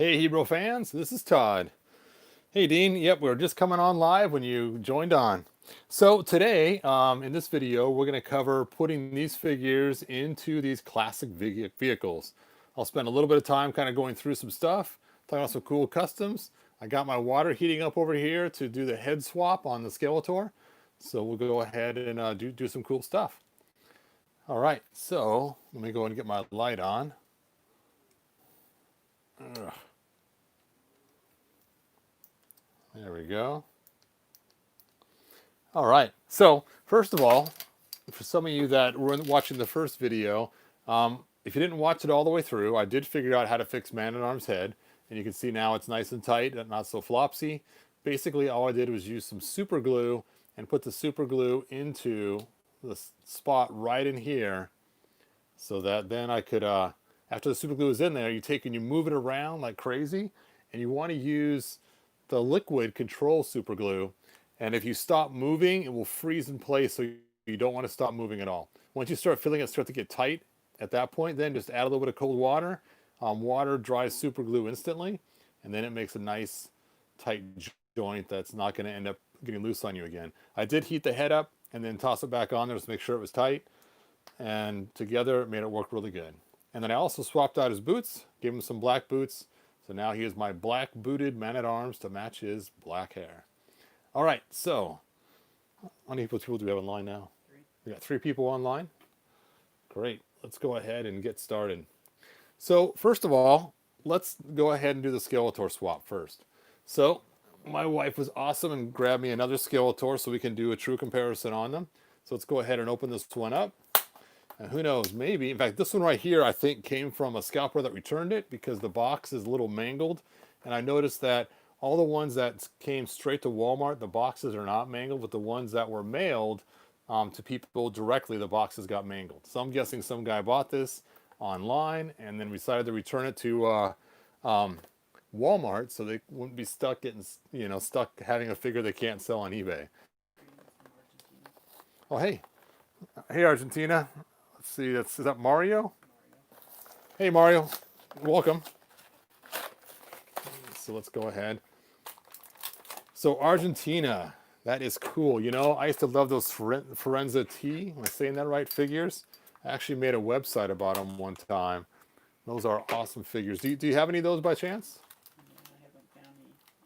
Hey Hebrew fans, this is Todd. Hey Dean, yep, we're just coming on live when you joined on. So today, in this video, we're going to cover putting these figures into these classic vehicles. I'll spend a little bit of time kind of going through some stuff, talking about some cool customs. I got my water heating up over here to do the head swap on the Skeletor. So we'll go ahead and do some cool stuff. All right, so let me go and get my light on. Ugh. There we go. All right. So first of all, for some of you that were watching the first video, if you didn't watch it all the way through, I did figure out how to fix Man-at-Arm's head, and you can see now it's nice and tight and not so flopsy. Basically, all I did was use some super glue and put the super glue into the spot right in here, so that then I could, after the super glue is in there, you take and you move it around like crazy, and you want to use the liquid control super glue, and if you stop moving it will freeze in place, so you don't want to stop moving at all. Once you start feeling it start to get tight, at that point then just add a little bit of cold water. Water dries super glue instantly, and then it makes a nice tight joint that's not going to end up getting loose on you again. I did heat the head up and then toss it back on there to make sure it was tight, and together it made it work really good. And then I also swapped out his boots, gave him some black boots. So now he is my black booted Man-at-Arms to match his black hair. All right, so how many people do we have online now? We got 3 people online. Great. Let's go ahead and get started. So first of all, let's go ahead and do the Skeletor swap first. So my wife was awesome and grabbed me another Skeletor so we can do a true comparison on them. So let's go ahead and open this one up. And who knows, maybe, in fact, this one right here, I think came from a scalper that returned it because the box is a little mangled. And I noticed that all the ones that came straight to Walmart, the boxes are not mangled, but the ones that were mailed to people directly, the boxes got mangled. So I'm guessing some guy bought this online and then decided to return it to Walmart so they wouldn't be stuck getting, stuck having a figure they can't sell on eBay. Oh, hey. Hey, Argentina. Let's see, is that Mario? Hey, Mario. Welcome. So let's go ahead. So Argentina, that is cool. You know, I used to love those Forenza T, am I saying that right, figures? I actually made a website about them one time. Those are awesome figures. Do you have any of those by chance? I haven't found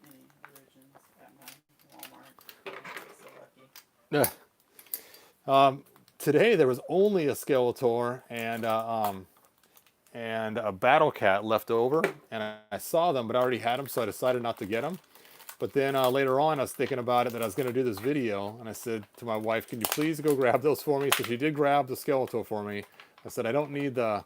any origins at my Walmart. I'm so lucky. Today there was only a Skeletor and a Battle Cat left over, and I saw them, but I already had them, so I decided not to get them. But then later on, I was thinking about it that I was going to do this video, and I said to my wife, "Can you please go grab those for me?" So she did grab the Skeletor for me. I said, "I don't need the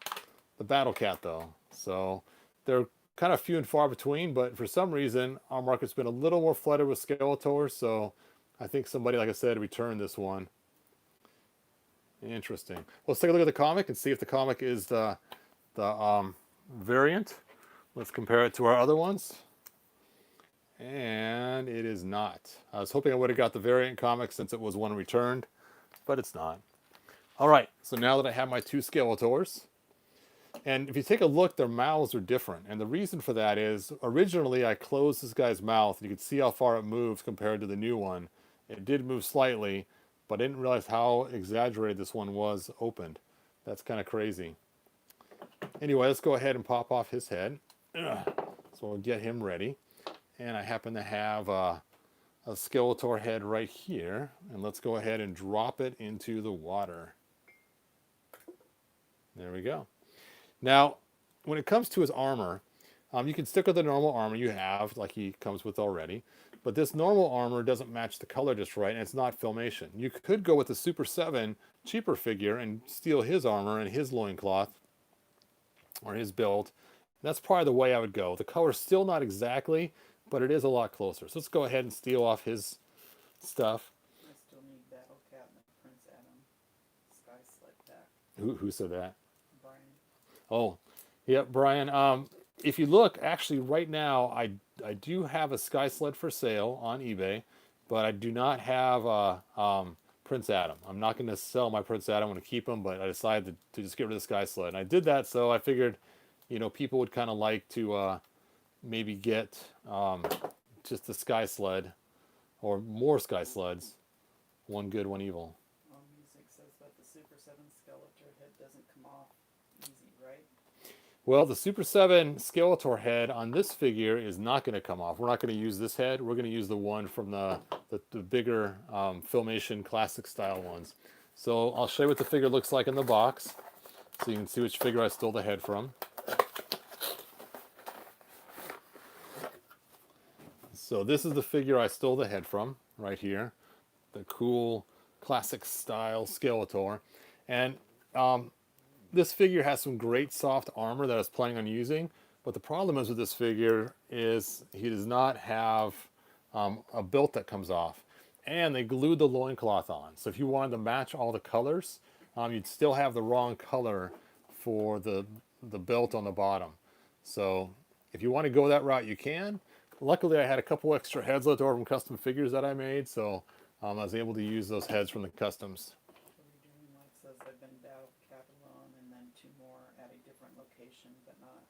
Battle Cat though." So they're kind of few and far between, but for some reason our market's been a little more flooded with Skeletor, so I think somebody, like I said, returned this one. Interesting. Well, let's take a look at the comic and see if the comic is the variant. Let's compare it to our other ones. And it is not. I was hoping I would have got the variant comic since it was one returned, but it's not. All right, so now that I have my 2 Skeletors, and if you take a look, their mouths are different. And the reason for that is, originally I closed this guy's mouth, and you can see how far it moves compared to the new one. It did move slightly, but I didn't realize how exaggerated this one was opened. That's kind of crazy. Anyway, let's go ahead and pop off his head. So we'll get him ready. And I happen to have a Skeletor head right here. And let's go ahead and drop it into the water. There we go. Now, when it comes to his armor, you can stick with the normal armor you have, like he comes with already. But this normal armor doesn't match the color just right, and it's not Filmation. You could go with the Super 7 cheaper figure and steal his armor and his loincloth, or his build. That's probably the way I would go. The color's still not exactly, but it is a lot closer. So let's go ahead and steal off his stuff. I still need Battle Cat and the Prince Adam Sky Sled pack. Who said that? Brian. Oh, yep, Brian. If you look, actually right now, I do have a Sky Sled for sale on eBay, but I do not have Prince Adam. I'm not going to sell my Prince Adam. I'm going to keep him, but I decided to just get rid of the Sky Sled. And I did that, so I figured, people would kind of like to maybe get just the Sky Sled or more Sky Sleds. One good, one evil. Well, music says that the Super 7 Skeletor head doesn't come off easy, right? Well, the Super 7 Skeletor head on this figure is not going to come off. We're not going to use this head. We're going to use the one from the bigger Filmation classic style ones. So I'll show you what the figure looks like in the box so you can see which figure I stole the head from. So this is the figure I stole the head from right here. The cool classic style Skeletor. And this figure has some great soft armor that I was planning on using, but the problem is with this figure is he does not have a belt that comes off, and they glued the loincloth on. So if you wanted to match all the colors, you'd still have the wrong color for the belt on the bottom. So if you want to go that route, you can. Luckily, I had a couple extra heads left over from custom figures that I made, so I was able to use those heads from the customs. Like says they've been down Catalan and then 2 more at a different location, but not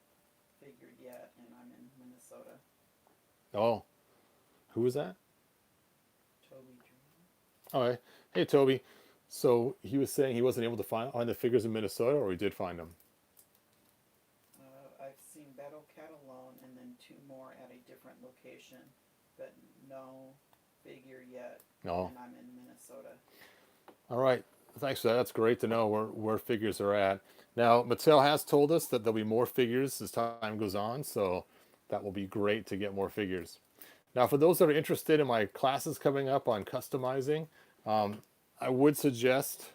figured yet, and I'm in Minnesota. Oh, who was that? Toby Dream. All right. Hey, Toby. So he was saying he wasn't able to find the figures in Minnesota, or he did find them? I've seen Battle Catalan and then 2 more at a different location, but no figure yet, No. and I'm in Minnesota. All right. Thanks for that. That's great to know where figures are at. Now, Mattel has told us that there'll be more figures as time goes on, so that will be great to get more figures. Now, for those that are interested in my classes coming up on customizing, I would suggest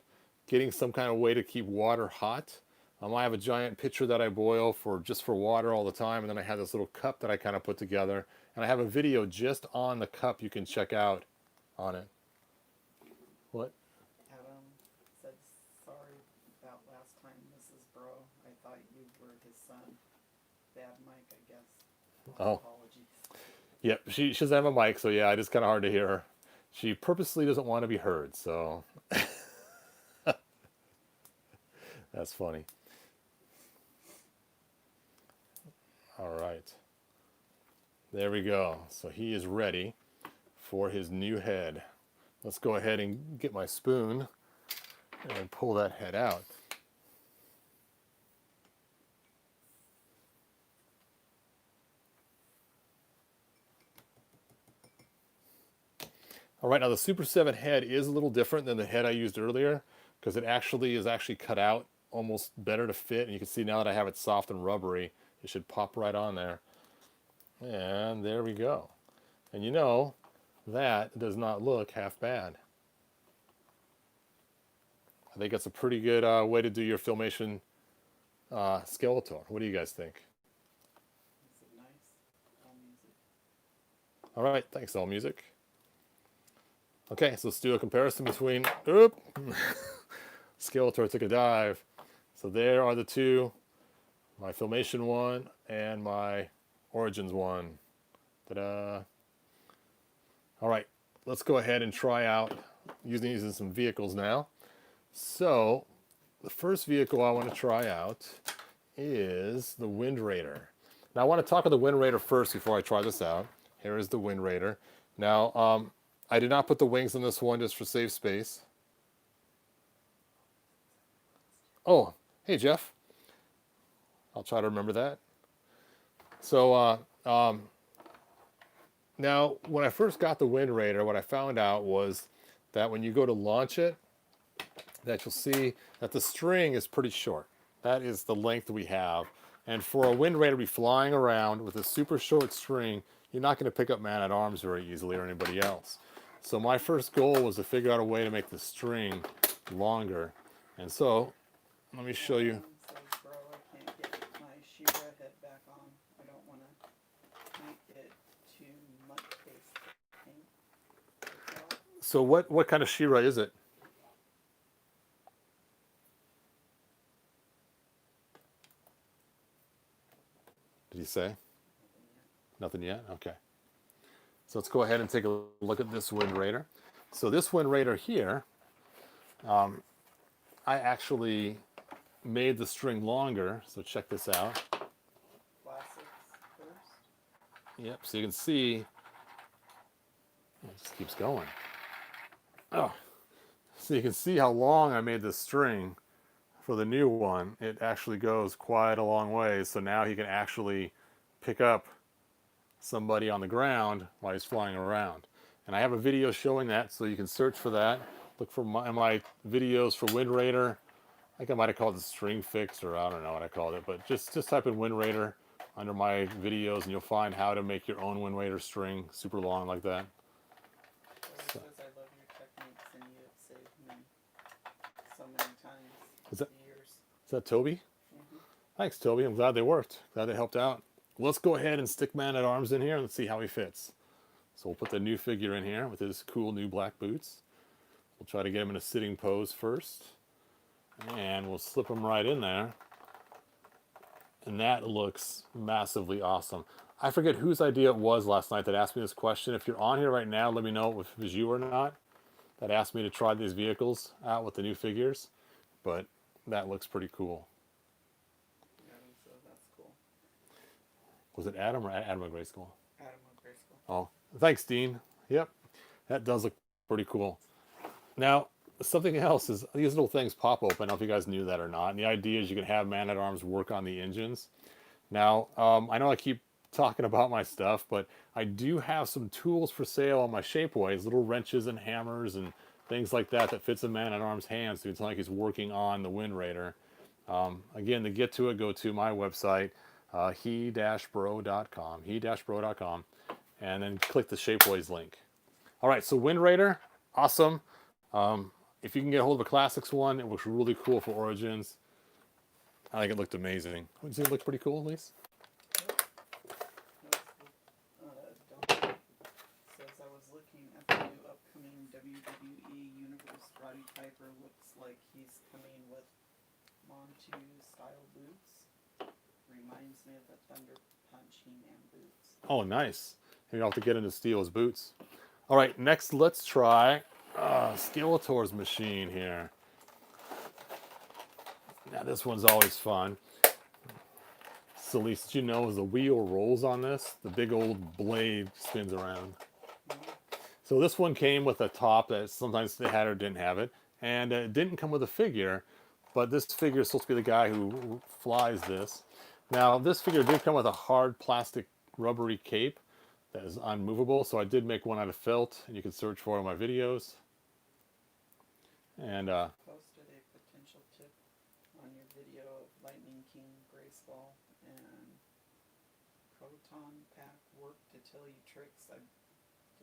getting some kind of way to keep water hot. I have a giant pitcher that I boil just for water all the time, and then I have this little cup that I kind of put together, and I have a video just on the cup you can check out on it. What? Adam said sorry about last time, Mrs. Bro. I thought you were his son. Bad mic, I guess. Oh. Apologies. Yep, she doesn't have a mic, so yeah, it is kind of hard to hear her. She purposely doesn't want to be heard, so that's funny. All right. There we go. So he is ready for his new head. Let's go ahead and get my spoon and pull that head out. All right, now the Super 7 head is a little different than the head I used earlier because it is actually cut out almost better to fit. And you can see now that I have it soft and rubbery, it should pop right on there. And there we go. And you know, that does not look half bad. I think that's a pretty good way to do your Filmation Skeletor. What do you guys think? Is it nice? All music. All right, thanks, All Music. Okay, so let's do a comparison between, oop, Skeletor took a dive. So there are the two, my Filmation one and my Origins one. Ta-da. All right, let's go ahead and try out using these in some vehicles now. So the first vehicle I want to try out is the Wind Raider. Now I want to talk about the Wind Raider first before I try this out. Here is the Wind Raider. Now, I did not put the wings on this one just for safe space. Oh, hey Jeff. I'll try to remember that. So now when I first got the Wind Raider, what I found out was that when you go to launch it, that you'll see that the string is pretty short. That is the length we have. And for a Wind Raider to be flying around with a super short string, you're not going to pick up Man-at-Arms very easily or anybody else. So my first goal was to figure out a way to make the string longer. And so, let me show you. Says, bro, I can't get my She-Ra head back on. I don't want to make it too much paint. So what kind of She-Ra is it? Did he say? Nothing yet? Okay. So let's go ahead and take a look at this Wind Raider. So this Wind Raider here, I actually made the string longer. So check this out. Classics first. Yep, so you can see, it just keeps going. Oh, so you can see how long I made this string for the new one. It actually goes quite a long way, so now he can actually pick up somebody on the ground while he's flying around. And I have a video showing that, so you can search for that. Look for my videos for Wind Raider. I think I might have called it String Fix, or I don't know what I called it, but just type in Wind Raider under my videos and you'll find how to make your own Wind Raider string super long like that. So. Says I love your techniques and you have saved me so many times. Is that, years. Is that Toby? Mm-hmm. Thanks, Toby. I'm glad they worked. Glad they helped out. Let's go ahead and stick Man-at-Arms in here and let's see how he fits. So we'll put the new figure in here with his cool new black boots. We'll try to get him in a sitting pose first. And we'll slip him right in there. And that looks massively awesome. I forget whose idea it was last night that asked me this question. If you're on here right now, let me know if it was you or not that asked me to try these vehicles out with the new figures. But that looks pretty cool. Yeah, so that's cool. Was it Adam or Adam of Grayskull? Adam of Grayskull. Oh, thanks, Dean. Yep, that does look pretty cool. Now, something else is these little things pop open. I don't know if you guys knew that or not. And the idea is you can have Man-at-Arms work on the engines. Now, I know I keep talking about my stuff, but I do have some tools for sale on my Shapeways, little wrenches and hammers and things like that that fits a Man-at-Arms hands. So it's like he's working on the Wind Raider. Again, to get to it, go to my website, he-bro.com, and then click the Shapeways link. All right, so Wind Raider, awesome. If you can get a hold of a Classics one, it looks really cool for Origins. I think it looked amazing. Did it look pretty cool, at least? Says I was looking at the new upcoming WWE Universe. Roddy Piper looks like he's coming with Montu style boots. Reminds me of the Thunder Punch He-Man boots. Oh, nice. Maybe I'll have to get into Steel's boots. All right, next let's try Skeletor's machine here. Now this one's always fun. So at least you know as the wheel rolls on this, the big old blade spins around. So this one came with a top that sometimes they had or didn't have it. And it didn't come with a figure, but this figure is supposed to be the guy who flies this. Now this figure did come with a hard plastic rubbery cape that is unmovable. So I did make one out of felt, and you can search for it in my videos. And posted a potential tip on your video of Lightning King Grayskull and Proton Pack work to tell you tricks I've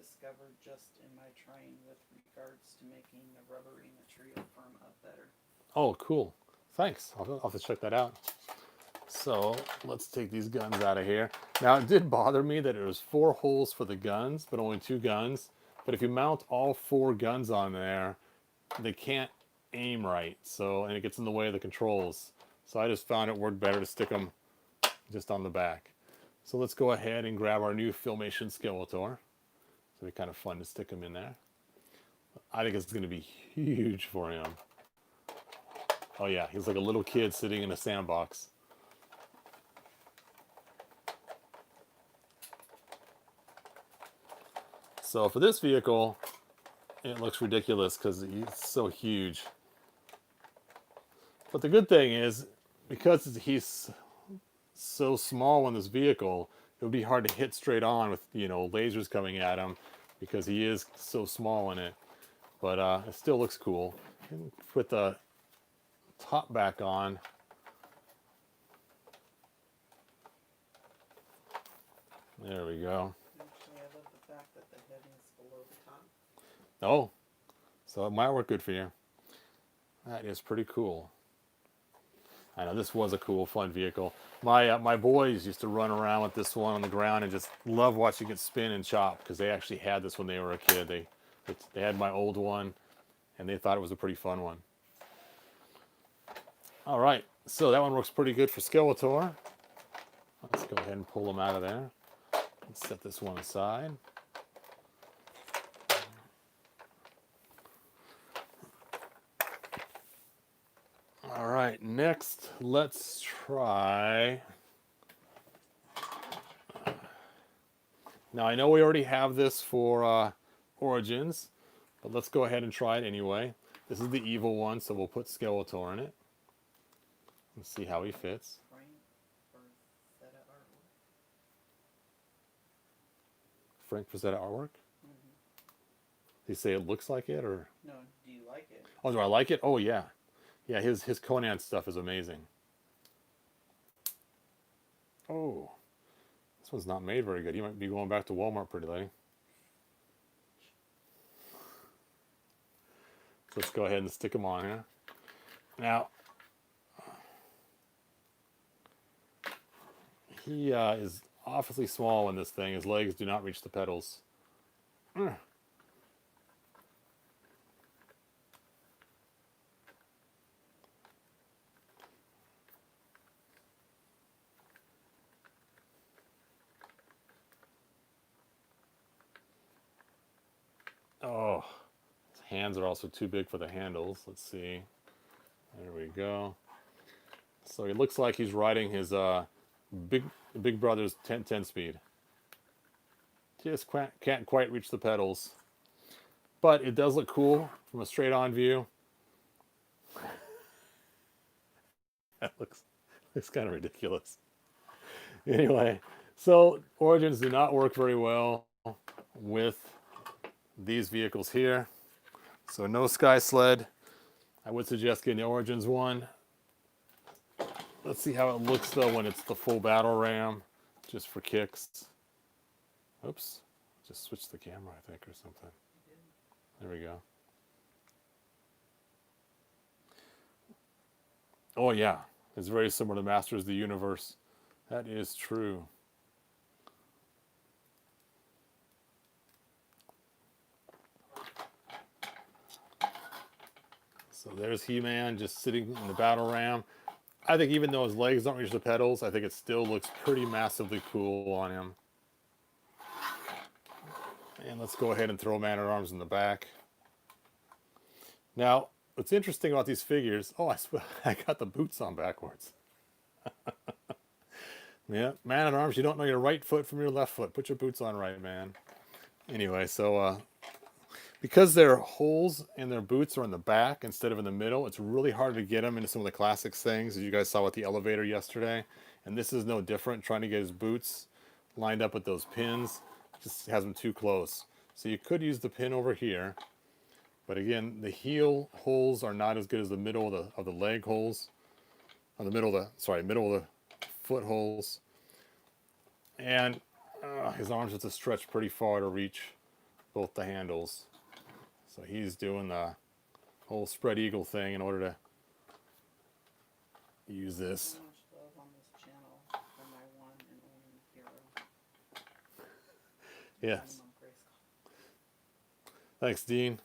discovered just in my trying with regards to making the rubbery material firm up better. oh, cool. Thanks. I'll have to check that out. So let's take these guns out of here. Now it did bother me that there was 4 holes for the guns, but only 2 guns. But if you mount all 4 guns on there, they can't aim right. So, and it gets in the way of the controls. So I just found it worked better to stick them just on the back. So let's go ahead and grab our new Filmation Skeletor. It'll be kind of fun to stick him in there. I think it's going to be huge for him. Oh yeah, he's like a little kid sitting in a sandbox. So for this vehicle, it looks ridiculous because it's so huge. But the good thing is, because he's so small in this vehicle, it would be hard to hit straight on with, you know, lasers coming at him because he is so small in it. But it still looks cool. Put the top back on. There we go. Actually, I love the fact that the heading's below the top. Oh, so it might work good for you. That is pretty cool. I know this was a cool, fun vehicle. My boys used to run around with this one on the ground and just love watching it spin and chop because they actually had this when they were a kid. They had my old one, and they thought it was a pretty fun one. All right, so that one works pretty good for Skeletor. Let's go ahead and pull them out of there. Let's set this one aside. All right, next let's try Now I know we already have this for Origins, but let's go ahead and try it anyway. This is the evil one, so we'll put Skeletor in it. Let's see how he fits. Frank or set of artwork. Frank Frazetta artwork? Mm-hmm. Did you say it looks like it, or? No, do you like it? Oh, do I like it? Oh, yeah. Yeah, his Conan stuff is amazing. Oh, this one's not made very good. You might be going back to Walmart, pretty lady. So let's go ahead and stick him on here. Now, he is awfully small in this thing. His legs do not reach the pedals. Oh, his hands are also too big for the handles. Let's see. There we go. So he looks like he's riding his Big Brother's 10 speed. Just can't quite reach the pedals. But it does look cool from a straight on view. That looks kind of ridiculous. Anyway, so Origins do not work very well with these vehicles here. So no Sky Sled. I would suggest getting the Origins one. Let's see how it looks though when it's the full battle ram, just for kicks. Oops, just switched the camera, I think, or something. There we go. Oh yeah, it's very similar to Masters of the Universe. That is true. So there's He-Man just sitting in the battle ram. I think even though his legs don't reach the pedals, I think it still looks pretty massively cool on him. And let's go ahead and throw Man-at-Arms in the back. Now, what's interesting about these figures... Oh, I got the boots on backwards. Yeah, Man-at-Arms, you don't know your right foot from your left foot. Put your boots on right, man. Anyway, so... because their holes in their boots are in the back instead of in the middle, it's really hard to get them into some of the classics things, as you guys saw with the elevator yesterday. And this is no different. Trying to get his boots lined up with those pins just has them too close. So you could use the pin over here. But again, the heel holes are not as good as the middle of the leg holes. Or the middle of the foot holes. And his arms have to stretch pretty far to reach both the handles. So he's doing the whole spread eagle thing in order to use this. So much love on this channel for my one and only hero. Yes. Thanks, Dean.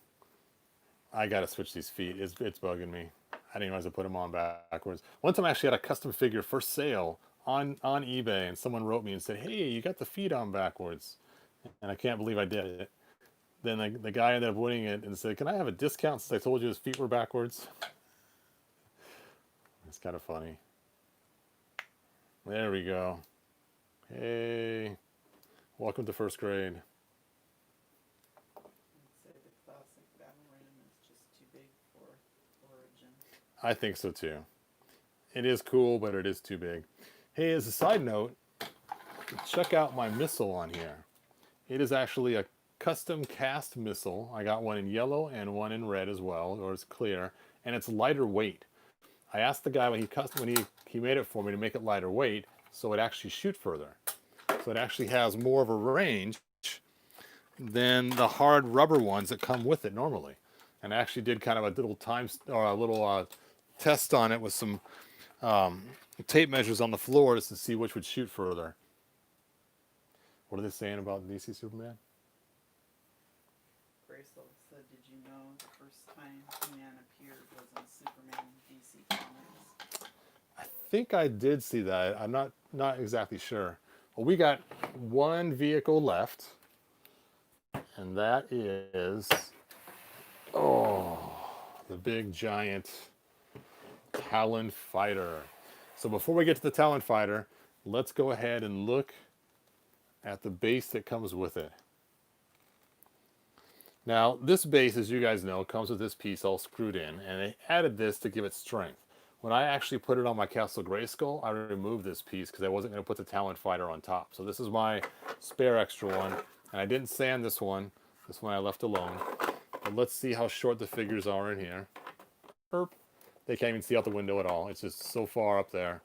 I gotta switch these feet. It's bugging me. I didn't realize I put them on backwards. One time I actually had a custom figure for sale on eBay, and someone wrote me and said, "Hey, you got the feet on backwards," and I can't believe I did it. Then the guy ended up winning it and said, "Can I have a discount since I told you his feet were backwards?" It's kind of funny. There we go. Hey, welcome to first grade. I'd say the classic battle ram is just too big for Origin. I think so too. It is cool, but it is too big. Hey, as a side note, check out my missile on here. It is actually a custom cast missile. I got one in yellow and one in red as well, or it's clear, and it's lighter weight. I asked the guy when he made it for me to make it lighter weight so it actually shoot further. So it actually has more of a range than the hard rubber ones that come with it normally. And I actually did kind of a little test on it with some tape measures on the floor just to see which would shoot further. What are they saying about DC Superman? Grayskull said, "Did you know the first time He-Man appeared was in Superman DC Comics?" I think I did see that. I'm not exactly sure. Well, we got one vehicle left, and that is the big giant Talon Fighter. So before we get to the Talon Fighter, let's go ahead and look at the base that comes with it. Now, this base, as you guys know, comes with this piece all screwed in, and I added this to give it strength. When I actually put it on my Castle Grayskull, I removed this piece because I wasn't going to put the Talon Fighter on top. So this is my spare extra one, and I didn't sand this one. This one I left alone. But let's see how short the figures are in here. Erp. They can't even see out the window at all. It's just so far up there.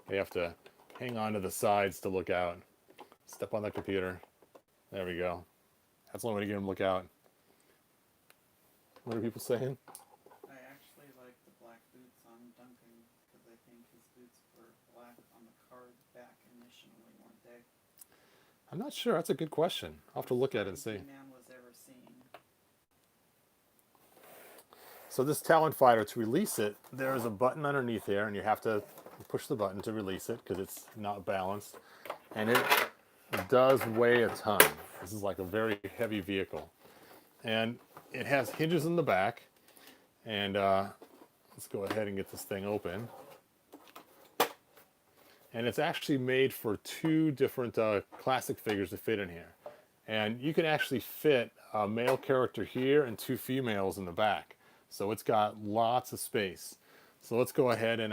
They have to hang on to the sides to look out. Step on the computer. There we go. That's the only way to get them to look out. What are people saying? I actually like the black boots on Duncan because I think his boots were black on the card back initially, weren't they? I'm not sure. That's a good question. I'll have to look at it and see. Man was ever seen. So this Talon Fighter, to release it, there's a button underneath here, and you have to push the button to release it because it's not balanced. And it does weigh a ton. This is like a very heavy vehicle. And it has hinges in the back. And let's go ahead and get this thing open. And it's actually made for two different classic figures to fit in here. And you can actually fit a male character here and two females in the back. So it's got lots of space. So let's go ahead and,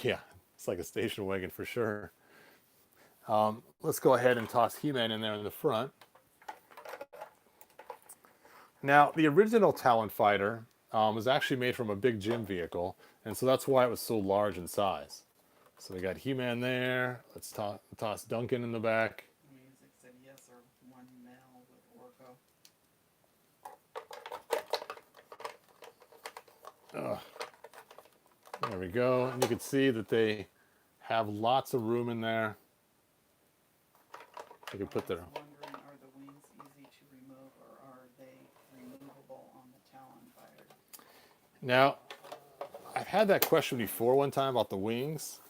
yeah, it's like a station wagon for sure. Let's go ahead and toss He-Man in there in the front. Now, the original Talon Fighter was actually made from a big Jim vehicle, and so that's why it was so large in size. So we got He-Man there. Let's toss Duncan in the back. Music said yes or one male with Orko. There we go. And you can see that they have lots of room in there. They can put their... I was wondering, are the wings easy to remove or are they removable on the Talon Fighter? Now, I've had that question before one time about the wings.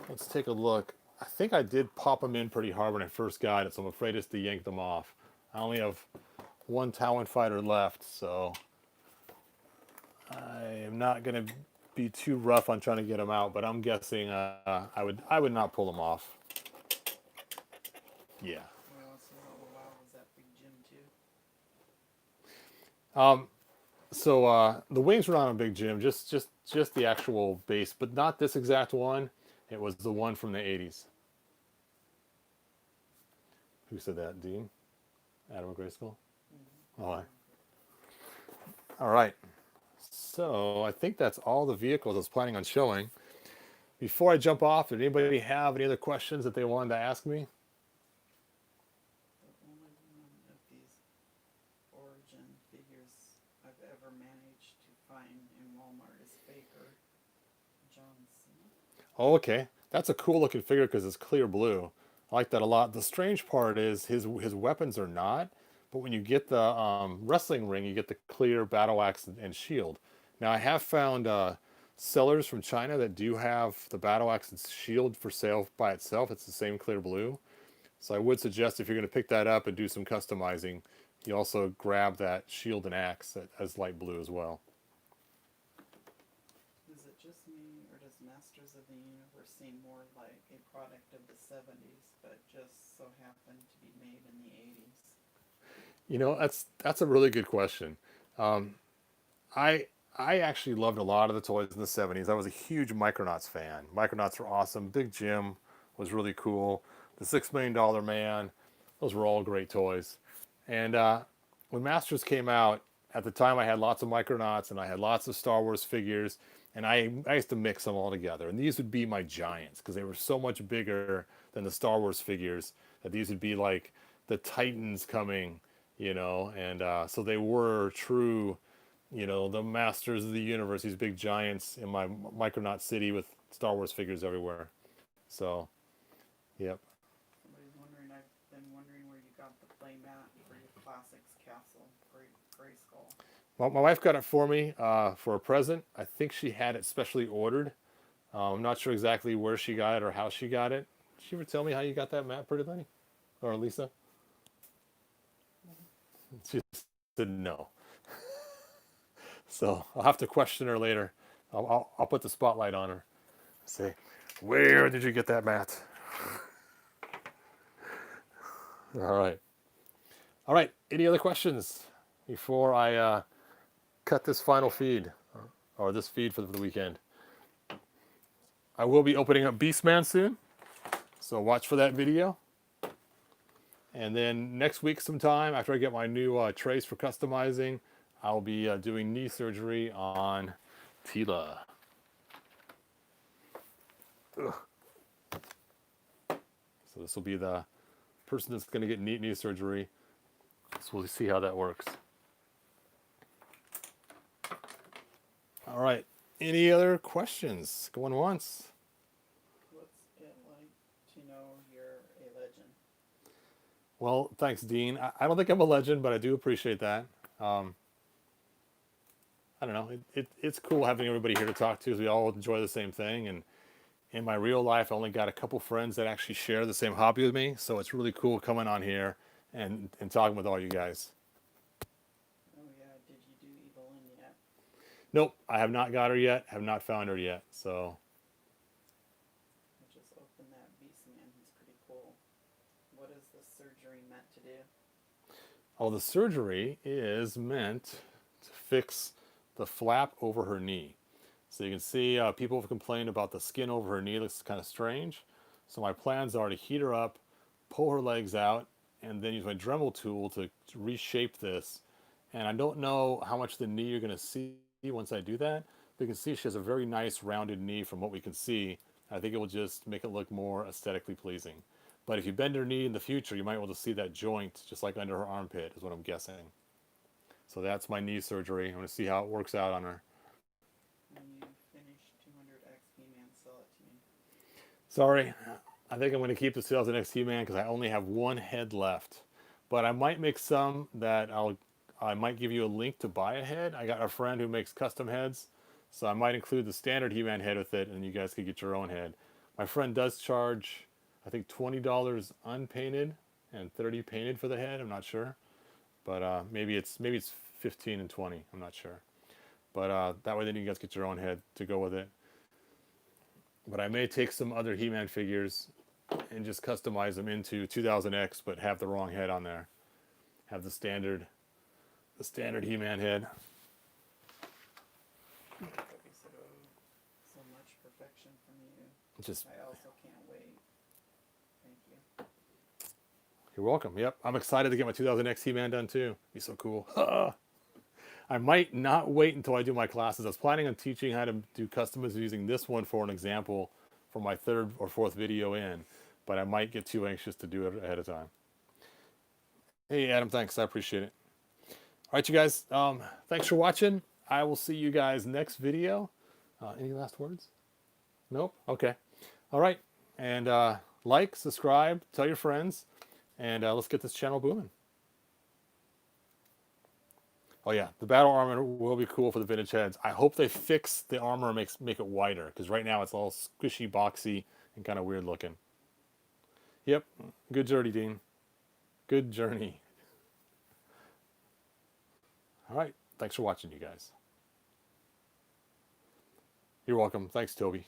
Let's take a look. I think I did pop them in pretty hard when I first got it, so I'm afraid it's to yank them off. I only have one Talon Fighter left, so I am not going to be too rough on trying to get them out, but I'm guessing I would not pull them off. Yeah. Well, so wow, was that big Jim too? So the wings were not on Big Jim, just the actual base, but not this exact one. It was the one from the 80s. Who said that, Dean? Adam Grayskull? Mm-hmm. Oh, all right. So I think that's all the vehicles I was planning on showing. Before I jump off, did anybody have any other questions that they wanted to ask me? The only one of these origin figures I've ever managed to find in Walmart is Faker Johnson. Oh, okay. That's a cool looking figure because it's clear blue. I like that a lot. The strange part is his weapons are not, but when you get the wrestling ring, you get the clear battle axe and shield. Now, I have found sellers from China that do have the battle axe and shield for sale by itself. It's the same clear blue. So I would suggest if you're going to pick that up and do some customizing, you also grab that shield and axe as light blue as well. Is it just me, or does Masters of the Universe seem more like a product of the 70s, but just so happened to be made in the 80s? You know, that's a really good question. I actually loved a lot of the toys in the 70s. I was a huge Micronauts fan. Micronauts were awesome. Big Jim was really cool. The $6 Million Man, those were all great toys. And when Masters came out, at the time I had lots of Micronauts and I had lots of Star Wars figures, and I used to mix them all together. And these would be my giants because they were so much bigger than the Star Wars figures that these would be like the Titans coming, you know. And so they were true, you know, the masters of the universe, these big giants in my Micronaut city with Star Wars figures everywhere. So, yep. Somebody's wondering, I've been wondering where you got the play mat for your Classics Castle, Grayskull. Well, my wife got it for me for a present. I think she had it specially ordered. I'm not sure exactly where she got it or how she got it. Did she ever tell me how you got that mat, Pretty Lady? Or Lisa? She said no. So I'll have to question her later. I'll put the spotlight on her. Say, where did you get that mat? All right. All right. Any other questions before I cut this final feed or this feed for the weekend? I will be opening up Beastman soon, so watch for that video. And then next week sometime, after I get my new trays for customizing, I'll be doing knee surgery on Tila. Ugh. So this will be the person that's going to get knee surgery. So we'll see how that works. All right. Any other questions? Going once. What's it like to know you're a legend? Well, thanks, Dean. I don't think I'm a legend, but I do appreciate that. I don't know. It's cool having everybody here to talk to because we all enjoy the same thing. And in my real life, I only got a couple friends that actually share the same hobby with me. So it's really cool coming on here and talking with all you guys. Oh yeah, did you do Evelyn yet? Nope, I have not got her yet. Have not found her yet. So, I just opened that Beast Man. He's pretty cool. What is the surgery meant to do? oh, the surgery is meant to fix the flap over her knee. So you can see people have complained about the skin over her knee. It looks kind of strange. So my plans are to heat her up, pull her legs out, and then use my Dremel tool to reshape this. And I don't know how much of the knee you're going to see once I do that. But you can see she has a very nice rounded knee from what we can see. I think it will just make it look more aesthetically pleasing. But if you bend her knee in the future, you might be able to see that joint just like under her armpit is what I'm guessing. So that's my knee surgery. I'm going to see how it works out on her. When you finish 200 XP Man, sell it to me. Sorry, I think I'm going to keep the sales at He-Man because I only have one head left. But I might make some that I might give you a link to buy a head. I got a friend who makes custom heads, so I might include the standard He-Man head with it, and you guys could get your own head. My friend does charge, I think $20 unpainted and $30 painted for the head. I'm not sure, but maybe it's 15 and 20. I'm not sure. But that way, then you guys get your own head to go with it. But I may take some other He-Man figures and just customize them into 2000X, but have the wrong head on there. Have the standard He-Man head. Okay, so much perfection from you. Just I also can't wait. Thank you. you're welcome. Yep, I'm excited to get my 2000X He-Man done too. Be so cool. I might not wait until I do my classes. I was planning on teaching how to do customers using this one for an example for my third or fourth video in, but I might get too anxious to do it ahead of time. Hey, Adam, thanks. I appreciate it. All right, you guys, thanks for watching. I will see you guys next video. Any last words? Nope? Okay. All right. And like, subscribe, tell your friends, and let's get this channel booming. Oh yeah, the battle armor will be cool for the vintage heads. I hope they fix the armor and make it wider, because right now it's all squishy, boxy, and kind of weird looking. Yep, good journey, Dean. Good journey. All right, thanks for watching, you guys. You're welcome. Thanks, Toby.